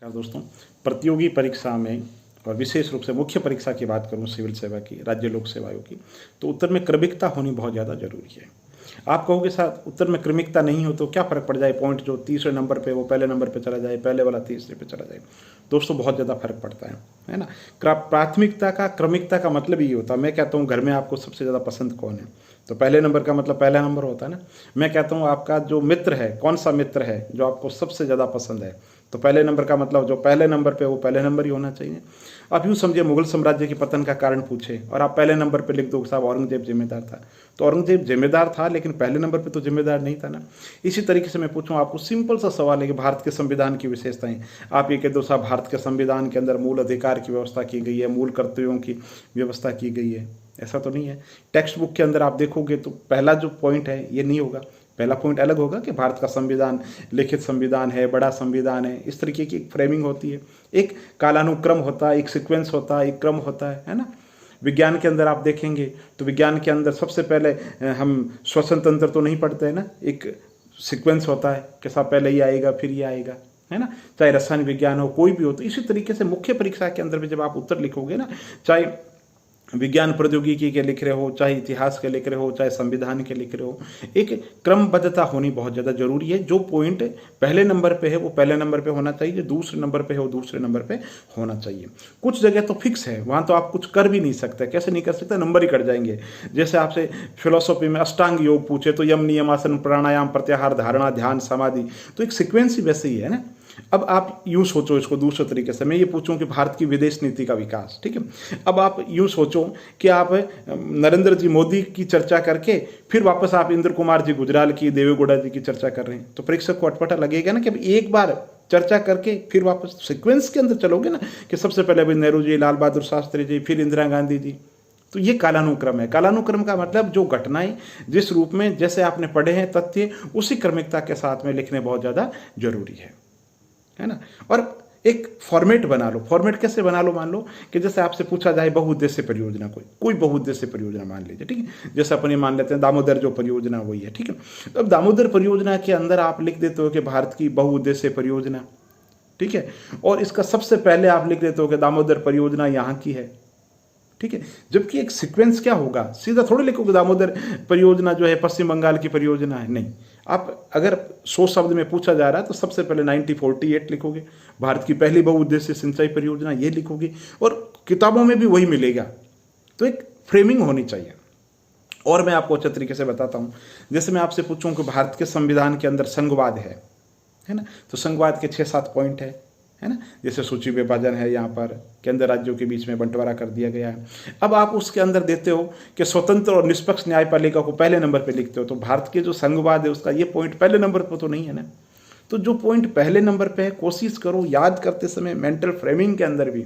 दोस्तों, प्रतियोगी परीक्षा में और विशेष रूप से मुख्य परीक्षा की बात करूं सिविल सेवा की, राज्य लोक सेवा आयोग की, तो उत्तर में क्रमिकता होनी बहुत ज़्यादा जरूरी है। आप कहोगे साथ उत्तर में क्रमिकता नहीं हो तो क्या फ़र्क पड़ जाए, पॉइंट जो तीसरे नंबर पे वो पहले नंबर पे चला जाए, पहले वाला तीसरे पे चला जाए। दोस्तों बहुत ज़्यादा फर्क पड़ता है ना। प्राथमिकता का क्रमिकता का मतलब ये होता है, मैं कहता हूँ घर में आपको सबसे ज़्यादा पसंद कौन है, तो पहले नंबर का मतलब पहला नंबर होता है ना। मैं कहता हूँ आपका जो मित्र है, कौन सा मित्र है जो आपको सबसे ज़्यादा पसंद है, तो पहले नंबर का मतलब जो पहले नंबर पे वो पहले नंबर ही होना चाहिए। आप यूँ समझिए मुगल साम्राज्य के पतन का कारण पूछे और आप पहले नंबर पे लिख दो साहब औरंगजेब जिम्मेदार था, तो औरंगजेब जिम्मेदार था लेकिन पहले नंबर पे तो जिम्मेदार नहीं था ना। इसी तरीके से मैं पूछूं आपको, सिंपल सा सवाल है कि भारत के संविधान की विशेषताएं, आप ये कह दो साहब भारत के संविधान के अंदर मूल अधिकार की व्यवस्था की गई है, मूल कर्तव्यों की व्यवस्था की गई है, ऐसा तो नहीं है। टेक्स्ट बुक के अंदर आप देखोगे तो पहला जो पॉइंट है ये नहीं होगा, पहला पॉइंट अलग होगा कि भारत का संविधान लिखित संविधान है, बड़ा संविधान है, इस तरीके की एक फ्रेमिंग होती है, एक कालानुक्रम होता है, एक सीक्वेंस होता है, एक क्रम होता है ना। विज्ञान के अंदर आप देखेंगे तो विज्ञान के अंदर सबसे पहले हम श्वसन तंत्र तो नहीं पढ़ते हैं ना, एक सीक्वेंस होता है कि साहब पहले ये आएगा फिर ये आएगा, है ना। चाहे रसायन विज्ञान हो, कोई भी हो, तो इसी तरीके से मुख्य परीक्षा के अंदर भी जब आप उत्तर लिखोगे ना, चाहे विज्ञान प्रौद्योगिकी के लिख रहे हो, चाहे इतिहास के लिख रहे हो, चाहे संविधान के लिख रहे हो, एक क्रमबद्धता होनी बहुत ज़्यादा जरूरी है। जो पॉइंट पहले नंबर पे है वो पहले नंबर पे होना चाहिए, जो दूसरे नंबर पे है वो दूसरे नंबर पे होना चाहिए। कुछ जगह तो फिक्स है, वहाँ तो आप कुछ कर भी नहीं सकते। कैसे नहीं कर सकते, नंबर ही कट जाएंगे। जैसे आपसे फिलोसॉफी में अष्टांग योग पूछे तो यम नियम आसन प्राणायाम प्रत्याहार धारणा ध्यान समाधि, तो एक सिक्वेंस ही वैसे ही है ना। अब आप यूं सोचो इसको दूसरे तरीके से, मैं ये पूछूं कि भारत की विदेश नीति का विकास, ठीक है। अब आप यूं सोचो कि आप नरेंद्र जी मोदी की चर्चा करके फिर वापस आप इंद्र कुमार जी गुजराल की, देवेगौड़ा जी की चर्चा कर रहे हैं, तो परीक्षक को अटपटा लगेगा ना कि अब एक बार चर्चा करके फिर वापस सीक्वेंस के अंदर चलोगे ना, कि सबसे पहले अभी नेहरू जी, लाल बहादुर शास्त्री जी, फिर इंदिरा गांधी जी। तो ये कालानुक्रम है। कालानुक्रम का मतलब जो घटनाएं जिस रूप में जैसे आपने पढ़े हैं तथ्य, उसी क्रमिकता के साथ में लिखने बहुत ज़्यादा जरूरी है ना। और एक फॉर्मेट बना लो। फॉर्मेट कैसे बना लो, मान लो कि जैसे आपसे पूछा जाए बहुउद्देश्य परियोजना, कोई बहुउद्देश्य परियोजना मान लीजिए, ठीक है। जैसे अपन ये मान लेते हैं दामोदर जो परियोजना वही है, ठीक है। तो अब दामोदर परियोजना के अंदर आप लिख देते हो कि भारत की बहुउद्देश्य परियोजना, ठीक है, और इसका सबसे पहले आप लिख देते हो कि दामोदर परियोजना यहाँ की है, ठीक है। जबकि एक सीक्वेंस क्या होगा, सीधा थोड़ी लिखोगे दामोदर परियोजना जो है पश्चिम बंगाल की परियोजना है, नहीं। आप अगर 100 शब्द में पूछा जा रहा है तो सबसे पहले 1948 लिखोगे, भारत की पहली बहुउद्देश्य सिंचाई परियोजना ये लिखोगे, और किताबों में भी वही मिलेगा। तो एक फ्रेमिंग होनी चाहिए। और मैं आपको अच्छे तरीके से बताता हूँ, जैसे मैं आपसे पूछूं कि भारत के संविधान के अंदर संघवाद है ना, तो संघवाद के 6-7 पॉइंट है ना। जैसे सूची विभाजन है, यहाँ पर केंद्र राज्यों के बीच में बंटवारा कर दिया गया है। अब आप उसके अंदर देते हो कि स्वतंत्र और निष्पक्ष न्यायपालिका को पहले नंबर पे लिखते हो, तो भारत के जो संघवाद है उसका ये पॉइंट पहले नंबर पर तो नहीं है ना। तो जो पॉइंट पहले नंबर पे है, कोशिश करो याद करते समय मेंटल फ्रेमिंग के अंदर भी,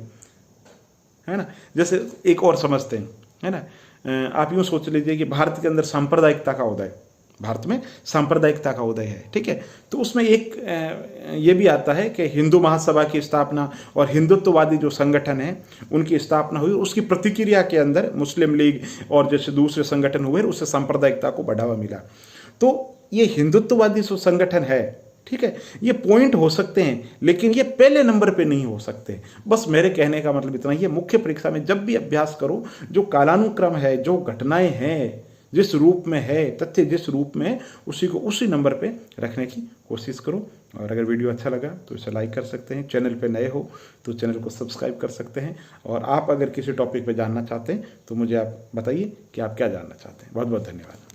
है ना। जैसे एक और समझते हैं, है ना, आप यूँ सोच लीजिए कि भारत के अंदर सांप्रदायिकता का उदय, भारत में सांप्रदायिकता का उदय है, ठीक है। तो उसमें एक ये भी आता है कि हिंदू महासभा की स्थापना और हिंदुत्ववादी जो संगठन है उनकी स्थापना हुई, उसकी प्रतिक्रिया के अंदर मुस्लिम लीग और जैसे दूसरे संगठन हुए, उससे सांप्रदायिकता को बढ़ावा मिला। तो ये हिंदुत्ववादी जो संगठन है, ठीक है, ये पॉइंट हो सकते हैं लेकिन ये पहले नंबर पे नहीं हो सकते। बस मेरे कहने का मतलब इतना ही है, मुख्य परीक्षा में जब भी अभ्यास करो, जो कालानुक्रम है, जो घटनाएं हैं जिस रूप में है, तथ्य जिस रूप में, उसी को उसी नंबर पे रखने की कोशिश करो। और अगर वीडियो अच्छा लगा तो इसे लाइक कर सकते हैं, चैनल पे नए हो तो चैनल को सब्सक्राइब कर सकते हैं, और आप अगर किसी टॉपिक पे जानना चाहते हैं तो मुझे आप बताइए कि आप क्या जानना चाहते हैं। बहुत बहुत धन्यवाद।